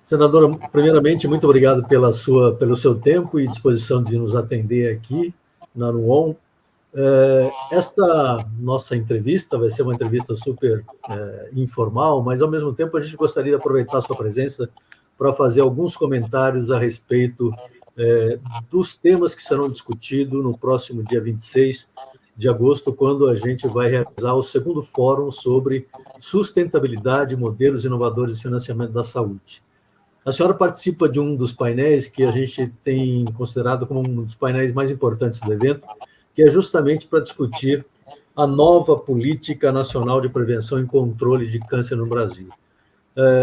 Senadora, primeiramente, muito obrigado pelo seu tempo e disposição de nos atender aqui na NUON. Esta nossa entrevista vai ser uma entrevista super informal, mas, ao mesmo tempo, a gente gostaria de aproveitar a sua presença para fazer alguns comentários a respeito dos temas que serão discutidos no próximo dia 26 de agosto, quando a gente vai realizar o segundo fórum sobre sustentabilidade, modelos inovadores de financiamento da saúde. A senhora participa de um dos painéis que a gente tem considerado como um dos painéis mais importantes do evento, que é justamente para discutir a nova política nacional de prevenção e controle de câncer no Brasil.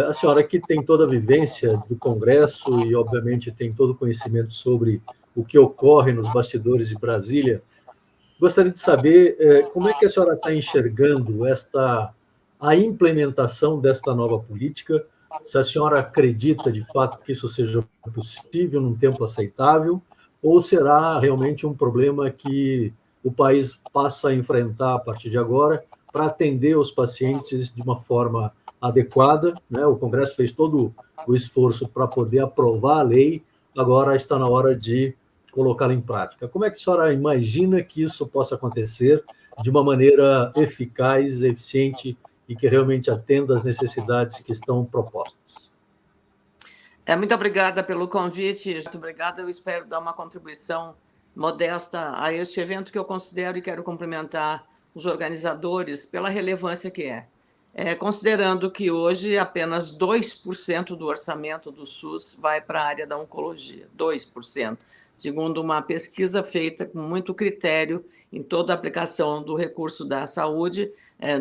A senhora que tem toda a vivência do Congresso e, obviamente, tem todo o conhecimento sobre o que ocorre nos bastidores de Brasília, gostaria de saber como é que a senhora está enxergando a implementação desta nova política, se a senhora acredita, de fato, que isso seja possível num tempo aceitável, ou será realmente um problema que o país passa a enfrentar a partir de agora para atender os pacientes de uma forma adequada, né? O Congresso fez todo o esforço para poder aprovar a lei, agora está na hora de colocá-la em prática. Como é que a senhora imagina que isso possa acontecer de uma maneira eficaz, eficiente e que realmente atenda às necessidades que estão propostas? Muito obrigada pelo convite, muito obrigada. Eu espero dar uma contribuição modesta a este evento que eu considero, e quero cumprimentar os organizadores pela relevância que é. Considerando que hoje apenas 2% do orçamento do SUS vai para a área da oncologia, 2%, segundo uma pesquisa feita com muito critério em toda a aplicação do recurso da saúde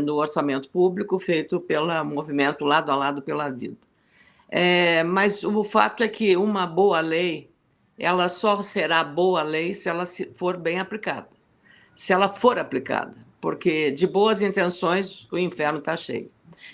no orçamento público, feito pelo movimento Lado a Lado pela Vida. Mas o fato é que uma boa lei, ela só será boa lei se ela for bem aplicada. Se ela for aplicada, porque de boas intenções o inferno está cheio.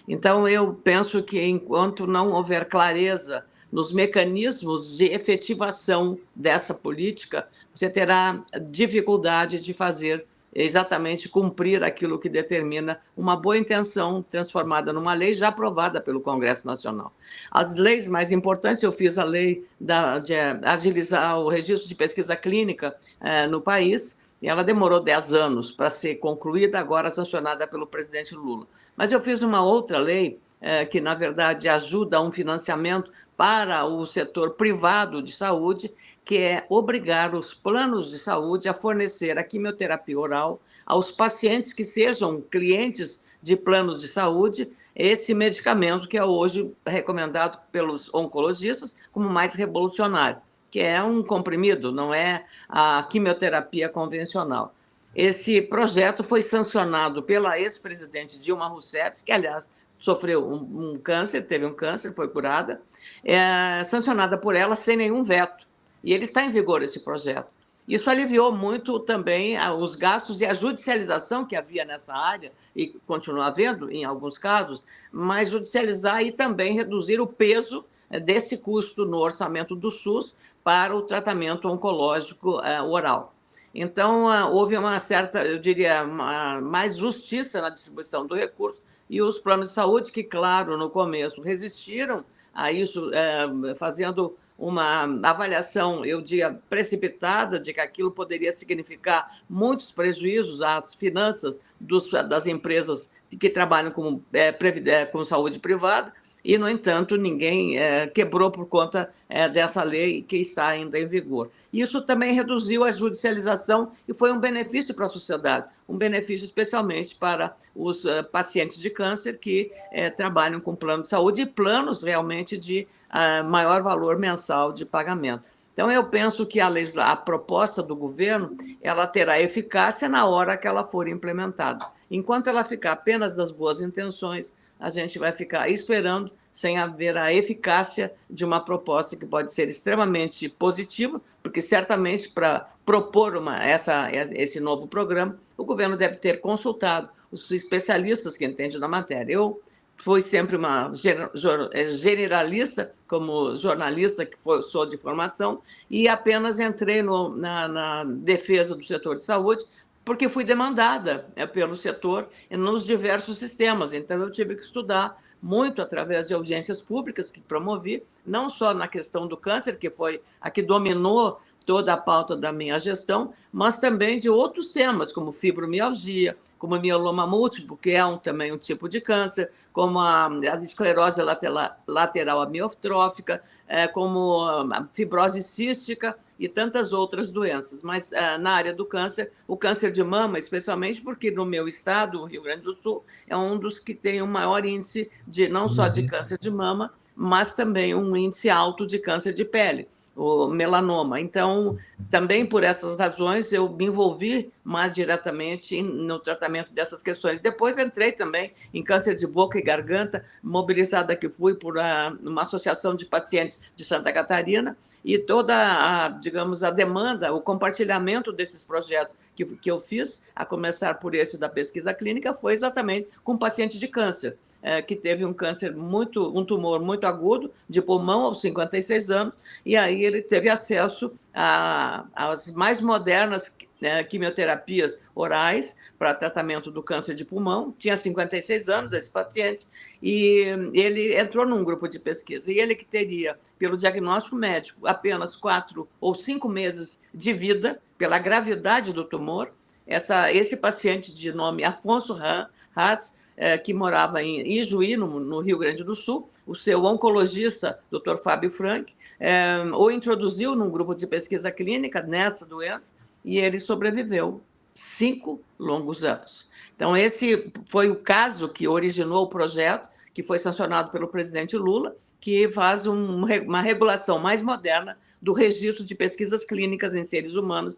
Então, eu penso que enquanto não houver clareza nos mecanismos de efetivação dessa política, você terá dificuldade de fazer exatamente cumprir aquilo que determina uma boa intenção transformada numa lei já aprovada pelo Congresso Nacional. As leis mais importantes, eu fiz a lei de agilizar o registro de pesquisa clínica no país, e ela demorou 10 anos para ser concluída, agora sancionada pelo presidente Lula. Mas eu fiz uma outra lei que, na verdade, ajuda a um financiamento para o setor privado de saúde, que é obrigar os planos de saúde a fornecer a quimioterapia oral aos pacientes que sejam clientes de planos de saúde, esse medicamento que é hoje recomendado pelos oncologistas como mais revolucionário, que é um comprimido, não é a quimioterapia convencional. Esse projeto foi sancionado pela ex-presidente Dilma Rousseff, que, aliás, sofreu um câncer, teve um câncer, foi curada, sancionada por ela sem nenhum veto. E ele está em vigor, esse projeto. Isso aliviou muito também os gastos e a judicialização que havia nessa área, e continua havendo em alguns casos, mas judicializar e também reduzir o peso desse custo no orçamento do SUS para o tratamento oncológico oral. Então, houve uma certa, eu diria, mais justiça na distribuição do recurso, e os planos de saúde, que, claro, no começo resistiram a isso, fazendo uma avaliação, eu diria, precipitada de que aquilo poderia significar muitos prejuízos às finanças das empresas que trabalham com saúde privada, e, no entanto, ninguém quebrou por conta dessa lei que está ainda em vigor. Isso também reduziu a judicialização e foi um benefício para a sociedade, um benefício especialmente para os pacientes de câncer que trabalham com plano de saúde e planos realmente de maior valor mensal de pagamento. Então, eu penso que a proposta do governo ela terá eficácia na hora que ela for implementada. Enquanto ela ficar apenas das boas intenções, a gente vai ficar esperando sem haver a eficácia de uma proposta que pode ser extremamente positiva, porque certamente para propor esse novo programa, o governo deve ter consultado os especialistas que entendem da matéria. Eu fui sempre uma generalista, como jornalista que sou de formação, e apenas entrei na defesa do setor de saúde, porque fui demandada pelo setor nos diversos sistemas. Então, eu tive que estudar muito através de audiências públicas que promovi, não só na questão do câncer, que foi a que dominou toda a pauta da minha gestão, mas também de outros temas, como fibromialgia, como mieloma múltiplo, que é também um tipo de câncer, como a esclerose lateral amiotrófica, como a fibrose cística e tantas outras doenças. Mas na área do câncer, o câncer de mama, especialmente porque no meu estado, o Rio Grande do Sul, é um dos que tem o maior índice de não só de câncer de mama, mas também um índice alto de câncer de pele, o melanoma. Então, também por essas razões, eu me envolvi mais diretamente no tratamento dessas questões. Depois entrei também em câncer de boca e garganta, mobilizada que fui por uma associação de pacientes de Santa Catarina, e toda digamos, a demanda, o compartilhamento desses projetos que eu fiz, a começar por esse da pesquisa clínica, foi exatamente com paciente de câncer, que teve um tumor muito agudo de pulmão aos 56 anos, e aí ele teve acesso às mais modernas quimioterapias orais para tratamento do câncer de pulmão. Tinha 56 anos esse paciente, e ele entrou num grupo de pesquisa, e ele que teria, pelo diagnóstico médico, apenas 4 ou 5 meses de vida, pela gravidade do tumor. Esse paciente de nome Afonso Haas, que morava em Ijuí, no Rio Grande do Sul, o seu oncologista, Dr. Fábio Frank, o introduziu num grupo de pesquisa clínica nessa doença, e ele sobreviveu 5 longos anos. Então, esse foi o caso que originou o projeto, que foi sancionado pelo presidente Lula, que faz uma regulação mais moderna do registro de pesquisas clínicas em seres humanos,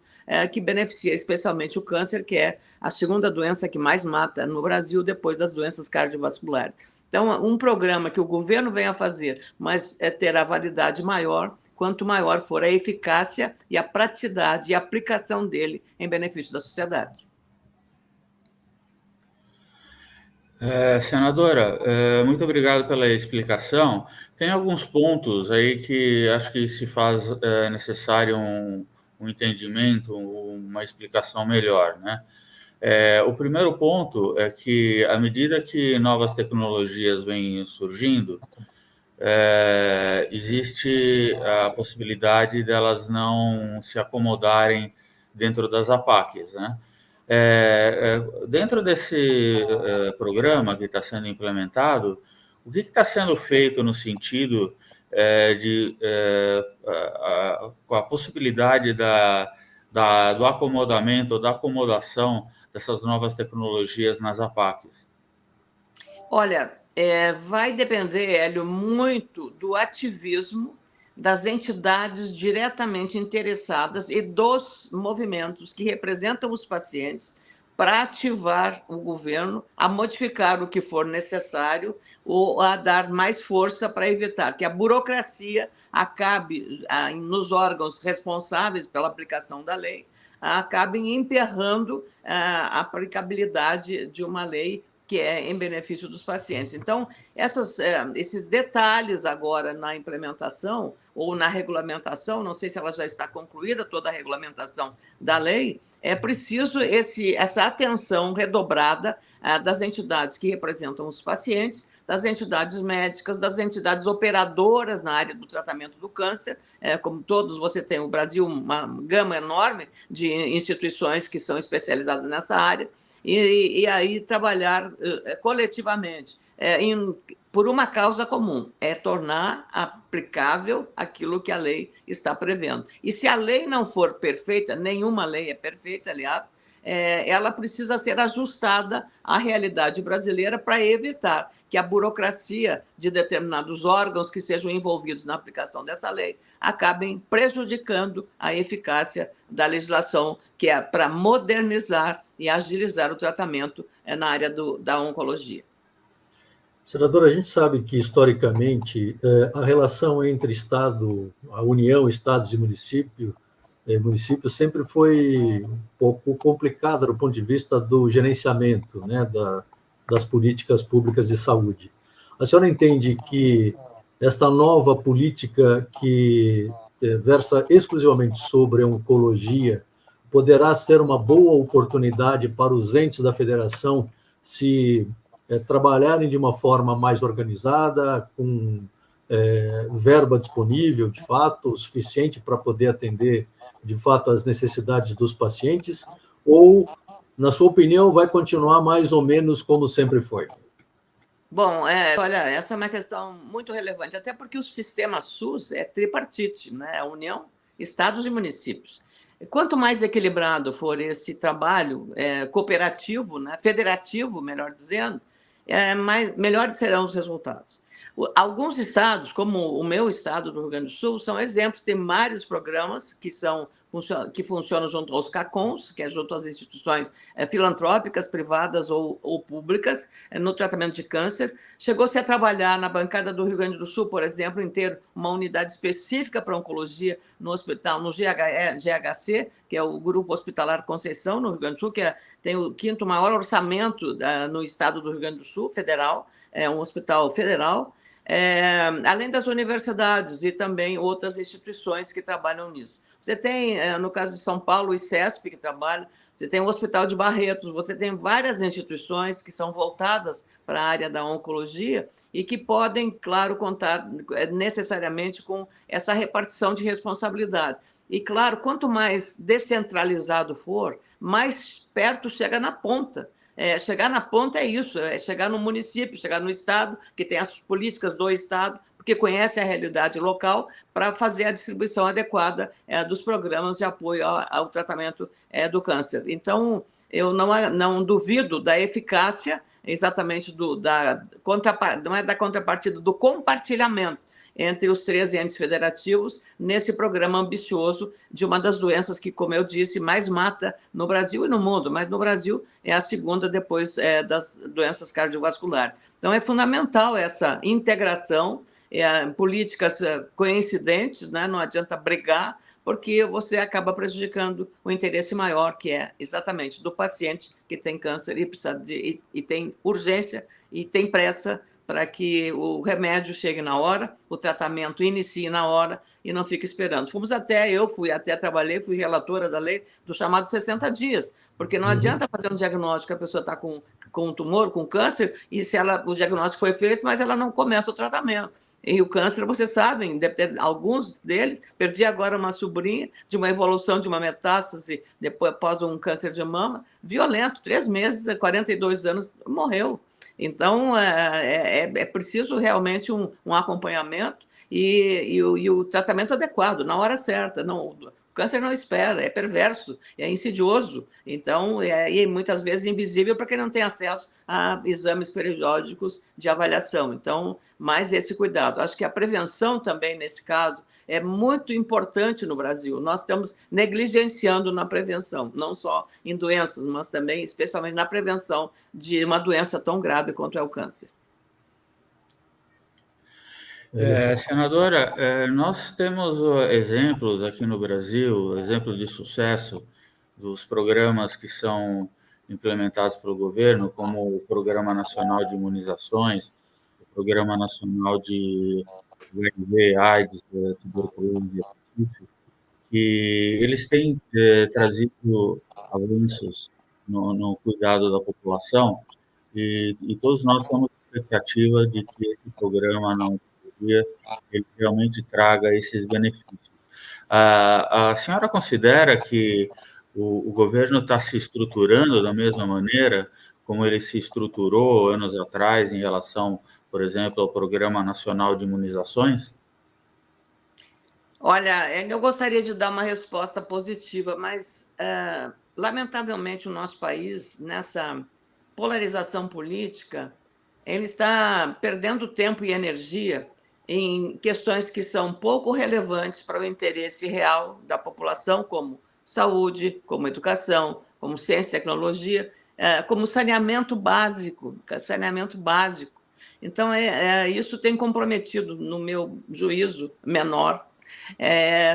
que beneficia especialmente o câncer, que é a segunda doença que mais mata no Brasil, depois das doenças cardiovasculares. Então, um programa que o governo vem a fazer, mas terá validade maior, quanto maior for a eficácia e a praticidade e a aplicação dele em benefício da sociedade. Senadora, muito obrigado pela explicação. Tem alguns pontos aí que acho que se faz necessário um entendimento, uma explicação melhor, né? O primeiro ponto é que, à medida que novas tecnologias vêm surgindo, existe a possibilidade delas não se acomodarem dentro das APACs, né? Dentro desse programa que está sendo implementado, o que está sendo feito no sentido com a possibilidade do acomodamento, da acomodação dessas novas tecnologias nas APACs? Olha, vai depender, Hélio, muito do ativismo das entidades diretamente interessadas e dos movimentos que representam os pacientes para ativar o governo a modificar o que for necessário ou a dar mais força para evitar que a burocracia acabe nos órgãos responsáveis pela aplicação da lei, acabem emperrando a aplicabilidade de uma lei que é em benefício dos pacientes. Então, esses detalhes agora na implementação ou na regulamentação, não sei se ela já está concluída, toda a regulamentação da lei, é preciso essa atenção redobrada das entidades que representam os pacientes, das entidades médicas, das entidades operadoras na área do tratamento do câncer. Como todos, você tem no Brasil uma gama enorme de instituições que são especializadas nessa área, e aí trabalhar coletivamente por uma causa comum, tornar aplicável aquilo que a lei está prevendo. E se a lei não for perfeita, nenhuma lei é perfeita, aliás, ela precisa ser ajustada à realidade brasileira para evitar que a burocracia de determinados órgãos que sejam envolvidos na aplicação dessa lei acabem prejudicando a eficácia da legislação, que é para modernizar e agilizar o tratamento na área da oncologia. Senadora, a gente sabe que, historicamente, a relação entre Estado, a União, Estados e municípios sempre foi um pouco complicada do ponto de vista do gerenciamento, né, das políticas públicas de saúde. A senhora entende que esta nova política que versa exclusivamente sobre a oncologia poderá ser uma boa oportunidade para os entes da federação se trabalharem de uma forma mais organizada, com verba disponível, de fato, o suficiente para poder atender, de fato, as necessidades dos pacientes, ou, na sua opinião, vai continuar mais ou menos como sempre foi? Bom, olha, essa é uma questão muito relevante, até porque o sistema SUS é tripartite, né? A União, estados e municípios. Quanto mais equilibrado for esse trabalho cooperativo, né? Federativo, melhor dizendo, melhores serão os resultados. Alguns estados, como o meu estado do Rio Grande do Sul, são exemplos, tem vários programas que funcionam junto aos CACONs, que é junto às instituições filantrópicas, privadas ou públicas, no tratamento de câncer. Chegou-se a trabalhar na bancada do Rio Grande do Sul, por exemplo, em ter uma unidade específica para oncologia no hospital, no GHC, que é o Grupo Hospitalar Conceição, no Rio Grande do Sul, que tem o 5º maior orçamento no estado do Rio Grande do Sul, federal, é um hospital federal, além das universidades e também outras instituições que trabalham nisso. Você tem, no caso de São Paulo, o ICESP, que trabalha, você tem o Hospital de Barretos, você tem várias instituições que são voltadas para a área da oncologia e que podem, claro, contar necessariamente com essa repartição de responsabilidade. E, claro, quanto mais descentralizado for, mais perto chega na ponta. Chegar na ponta é isso, é chegar no município, chegar no estado, que tem as políticas do estado, porque conhece a realidade local, para fazer a distribuição adequada dos programas de apoio ao tratamento do câncer. Então, eu não duvido da eficácia, exatamente não é da contrapartida, do compartilhamento entre os 13 entes federativos nesse programa ambicioso de uma das doenças que, como eu disse, mais mata no Brasil e no mundo, mas no Brasil é a segunda depois das doenças cardiovasculares. Então, é fundamental essa integração, políticas coincidentes, né? Não adianta brigar, porque você acaba prejudicando o interesse maior, que é exatamente do paciente que tem câncer e precisa e tem urgência e tem pressa para que o remédio chegue na hora, o tratamento inicie na hora e não fique esperando. Eu fui até trabalhei, fui relatora da lei do chamado 60 dias, porque não adianta fazer um diagnóstico que a pessoa está com um tumor, com câncer, e o diagnóstico foi feito, mas ela não começa o tratamento. E o câncer, vocês sabem, deve ter alguns deles. Perdi agora uma sobrinha de uma evolução de uma metástase após um câncer de mama, violento, 3 meses, 42 anos, morreu. Então, é preciso realmente um acompanhamento e o tratamento adequado, na hora certa. Não, o câncer não espera, é perverso, é insidioso, então, e muitas vezes invisível para quem não tem acesso a exames periódicos de avaliação. Então, mais esse cuidado. Acho que a prevenção também, nesse caso, é muito importante no Brasil. Nós estamos negligenciando na prevenção, não só em doenças, mas também, especialmente, na prevenção de uma doença tão grave quanto é o câncer. Senadora, nós temos exemplos aqui no Brasil, exemplos de sucesso dos programas que são implementados pelo governo, como o Programa Nacional de Imunizações, o Programa Nacional de HIV, AIDS, tuberculose, que eles têm trazido avanços no cuidado da população e todos nós temos expectativa de que esse programa na oncologia ele realmente traga esses benefícios. A senhora considera que o governo está se estruturando da mesma maneira como ele se estruturou anos atrás em relação, por exemplo, ao Programa Nacional de Imunizações? Olha, eu gostaria de dar uma resposta positiva, mas, lamentavelmente, o nosso país, nessa polarização política, ele está perdendo tempo e energia em questões que são pouco relevantes para o interesse real da população, como saúde, como educação, como ciência e tecnologia, como saneamento básico. Então, isso tem comprometido, no meu juízo menor,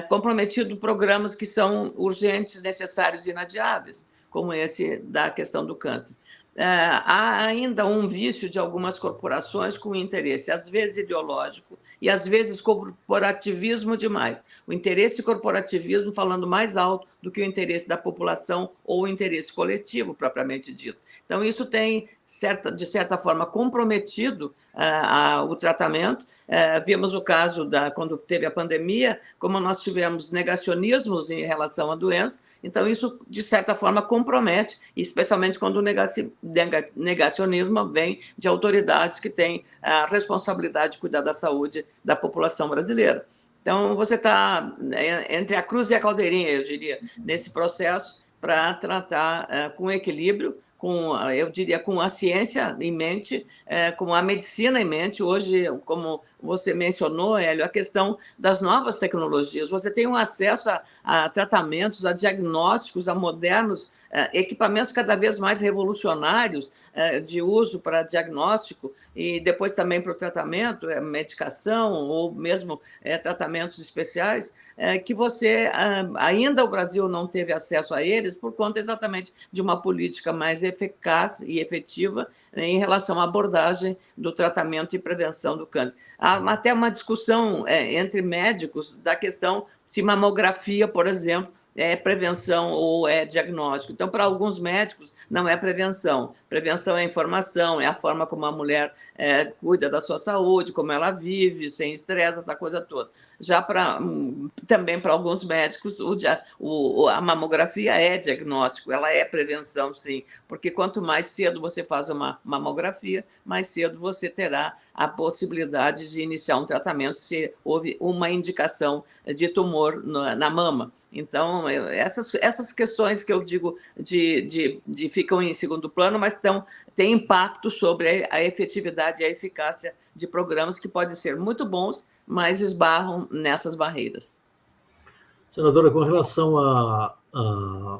comprometido programas que são urgentes, necessários e inadiáveis, como esse da questão do câncer. Há ainda um vício de algumas corporações com interesse, às vezes ideológico, e às vezes corporativismo demais. O interesse corporativismo falando mais alto do que o interesse da população ou o interesse coletivo, propriamente dito. Então, isso tem de certa forma, comprometido o tratamento. Vimos o caso quando teve a pandemia, como nós tivemos negacionismos em relação à doença. Então, isso, de certa forma, compromete, especialmente quando o negacionismo vem de autoridades que têm a responsabilidade de cuidar da saúde da população brasileira. Então, você está entre a cruz e a caldeirinha, eu diria, nesse processo para tratar com equilíbrio, eu diria, com a ciência em mente, com a medicina em mente. Hoje, como você mencionou, Hélio, a questão das novas tecnologias. Você tem um acesso a tratamentos, a diagnósticos, a modernos equipamentos cada vez mais revolucionários de uso para diagnóstico e depois também para o tratamento, medicação ou mesmo tratamentos especiais, que ainda o Brasil não teve acesso a eles por conta exatamente de uma política mais eficaz e efetiva em relação à abordagem do tratamento e prevenção do câncer. Há até uma discussão entre médicos da questão se mamografia, por exemplo, é prevenção ou é diagnóstico. Então, para alguns médicos, não é prevenção. Prevenção é informação, é a forma como a mulher cuida da sua saúde, como ela vive, sem estresse, essa coisa toda. Já também para alguns médicos, a mamografia é diagnóstico, ela é prevenção, sim, porque quanto mais cedo você faz uma mamografia, mais cedo você terá a possibilidade de iniciar um tratamento se houve uma indicação de tumor na mama. Então, essas questões que eu digo ficam em segundo plano, mas têm impacto sobre a efetividade e a eficácia de programas que podem ser muito bons, mas esbarram nessas barreiras. Senadora, com relação à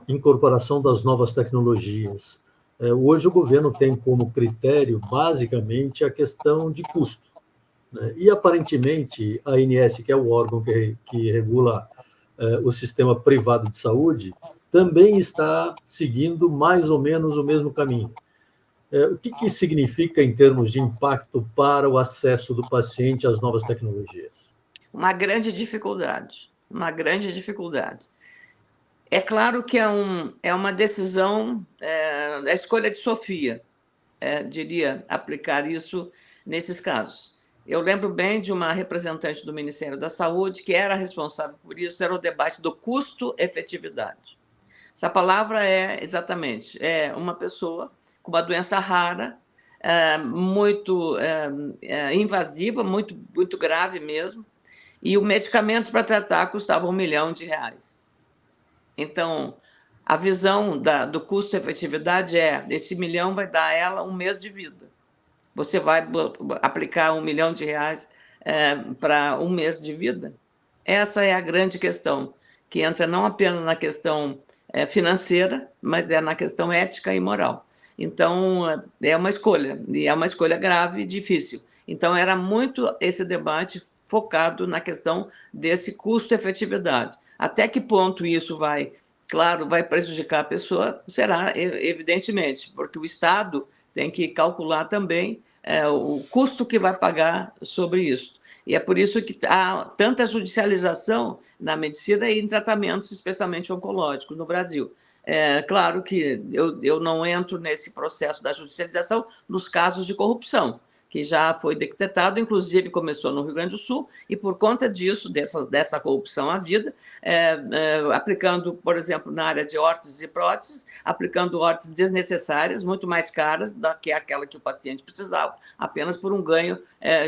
incorporação das novas tecnologias, hoje o governo tem como critério, basicamente, a questão de custo, né? E, aparentemente, a ANS, que é o órgão que regula o sistema privado de saúde, também está seguindo mais ou menos o mesmo caminho. O que significa em termos de impacto para o acesso do paciente às novas tecnologias? Uma grande dificuldade, É claro que é uma decisão, a escolha de Sofia, diria, aplicar isso nesses casos. Eu lembro bem de uma representante do Ministério da Saúde que era responsável por isso, era o debate do custo-efetividade. Essa palavra exatamente uma pessoa com uma doença rara, muito invasiva, muito, muito grave mesmo, e o medicamento para tratar custava R$1 milhão. Então, a visão do custo-efetividade esse R$1 milhão vai dar a ela um mês de vida. Você vai aplicar R$1 milhão para um mês de vida? Essa é a grande questão, que entra não apenas na questão financeira, mas na questão ética e moral. Então, é uma escolha, e é uma escolha grave e difícil. Então, era muito esse debate focado na questão desse custo-efetividade. Até que ponto isso vai prejudicar a pessoa? Será, evidentemente, porque o Estado tem que calcular também o custo que vai pagar sobre isso. E é por isso que há tanta judicialização na medicina e em tratamentos, especialmente oncológicos, no Brasil. Claro que eu não entro nesse processo da judicialização nos casos de corrupção, que já foi decretado, inclusive começou no Rio Grande do Sul, e por conta disso, dessa corrupção à vida, aplicando, por exemplo, na área de órteses e próteses, aplicando órteses desnecessárias, muito mais caras do que aquela que o paciente precisava, apenas por um ganho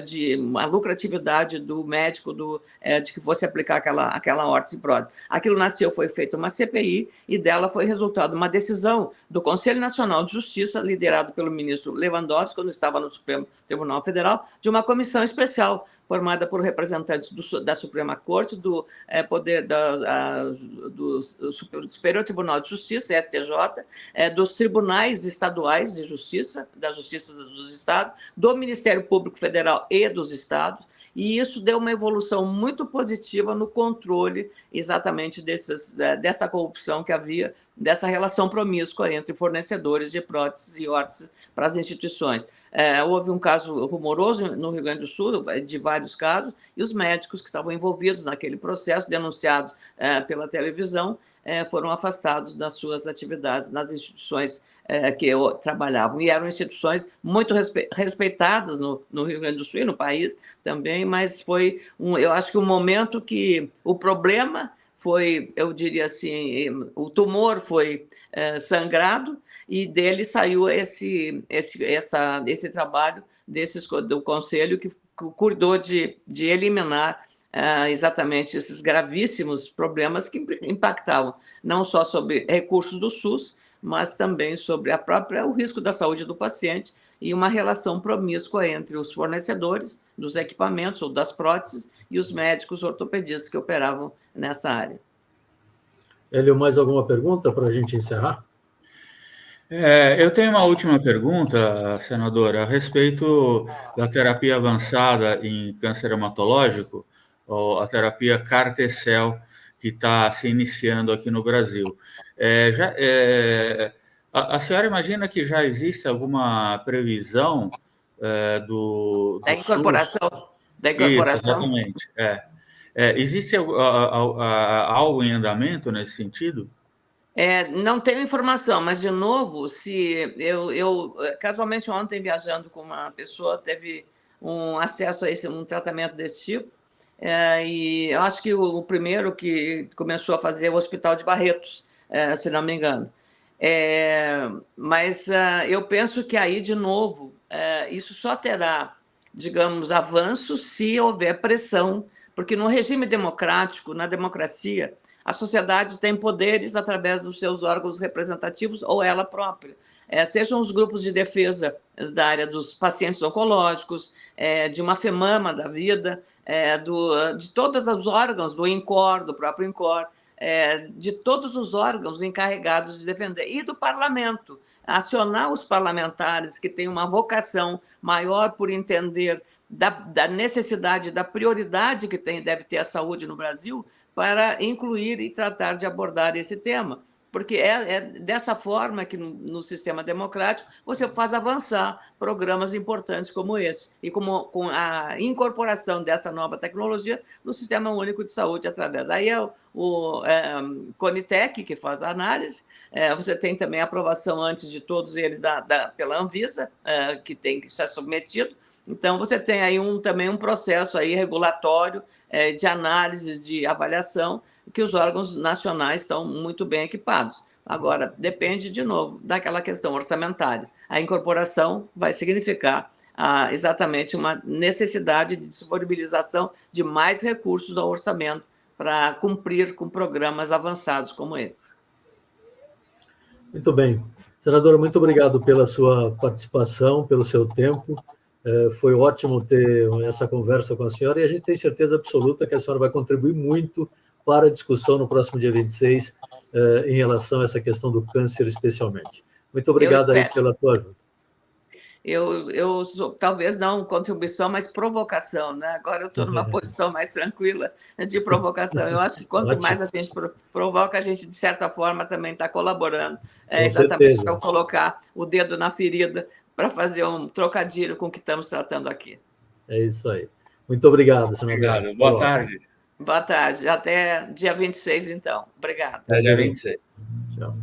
de uma lucratividade do médico de que fosse aplicar aquela órtese e prótese. Aquilo foi feita uma CPI, e dela foi resultado uma decisão do Conselho Nacional de Justiça, liderado pelo ministro Lewandowski, quando estava no Supremo Tribunal Federal, de uma comissão especial formada por representantes da Suprema Corte, do Superior Tribunal de Justiça, STJ, dos tribunais estaduais de justiça, da Justiça dos Estados, do Ministério Público Federal e dos Estados, e isso deu uma evolução muito positiva no controle exatamente dessa corrupção que havia, dessa relação promíscua entre fornecedores de próteses e órteses para as instituições. Houve um caso rumoroso no Rio Grande do Sul, de vários casos, e os médicos que estavam envolvidos naquele processo, denunciados pela televisão, foram afastados das suas atividades nas instituições que trabalhavam, e eram instituições muito respeitadas no Rio Grande do Sul e no país também, mas foi, eu acho que um momento que o problema foi, eu diria assim, o tumor foi sangrado, e dele saiu esse trabalho do Conselho que cuidou de eliminar exatamente esses gravíssimos problemas que impactavam não só sobre recursos do SUS, mas também sobre o risco da saúde do paciente e uma relação promíscua entre os fornecedores dos equipamentos ou das próteses e os médicos ortopedistas que operavam nessa área. Hélio, mais alguma pergunta para a gente encerrar? Eu tenho uma última pergunta, senadora, a respeito da terapia avançada em câncer hematológico, ou a terapia CAR-T-cell, que está se iniciando aqui no Brasil. A senhora imagina que já existe alguma previsão do Da incorporação? SUS? Da incorporação? Isso, exatamente. Existe algo em andamento nesse sentido? Não tenho informação, mas, de novo, se eu casualmente ontem, viajando com uma pessoa, teve um acesso a um tratamento desse tipo, e eu acho que o primeiro que começou a fazer é o Hospital de Barretos, se não me engano. Mas eu penso que aí, de novo, isso só terá, digamos, avanço se houver pressão, porque no regime democrático, na democracia, a sociedade tem poderes através dos seus órgãos representativos ou ela própria. Sejam os grupos de defesa da área dos pacientes oncológicos, de uma FEMAMA da vida, de todos os órgãos, do INCOR, do próprio INCOR, de todos os órgãos encarregados de defender, e do parlamento, acionar os parlamentares que têm uma vocação maior por entender da necessidade, da prioridade que deve ter a saúde no Brasil, para incluir e tratar de abordar esse tema. Porque é dessa forma que, no sistema democrático, você faz avançar programas importantes como esse, e com a incorporação dessa nova tecnologia no Sistema Único de Saúde através. Aí é o Conitec que faz a análise, você tem também a aprovação antes de todos eles pela Anvisa, que tem que ser submetido. Então, você tem aí também um processo aí regulatório, de análise, de avaliação, que os órgãos nacionais estão muito bem equipados. Agora, depende, de novo, daquela questão orçamentária. A incorporação vai significar exatamente uma necessidade de disponibilização de mais recursos ao orçamento para cumprir com programas avançados como esse. Muito bem. Senadora, muito obrigado pela sua participação, pelo seu tempo. Foi ótimo ter essa conversa com a senhora, e a gente tem certeza absoluta que a senhora vai contribuir muito para a discussão no próximo dia 26, em relação a essa questão do câncer, especialmente. Muito obrigado aí pela tua ajuda. Eu talvez não contribuição, mas provocação, né? Agora eu estou numa posição mais tranquila de provocação. Eu acho que quanto mais a gente provoca, a gente, de certa forma, também está colaborando. Exatamente para colocar o dedo na ferida, para fazer um trocadilho com o que estamos tratando aqui. É isso aí. Muito obrigado, senador. Obrigado. Boa tarde. Boa tarde. Até dia 26, então. Obrigada. Até dia 26. Tchau.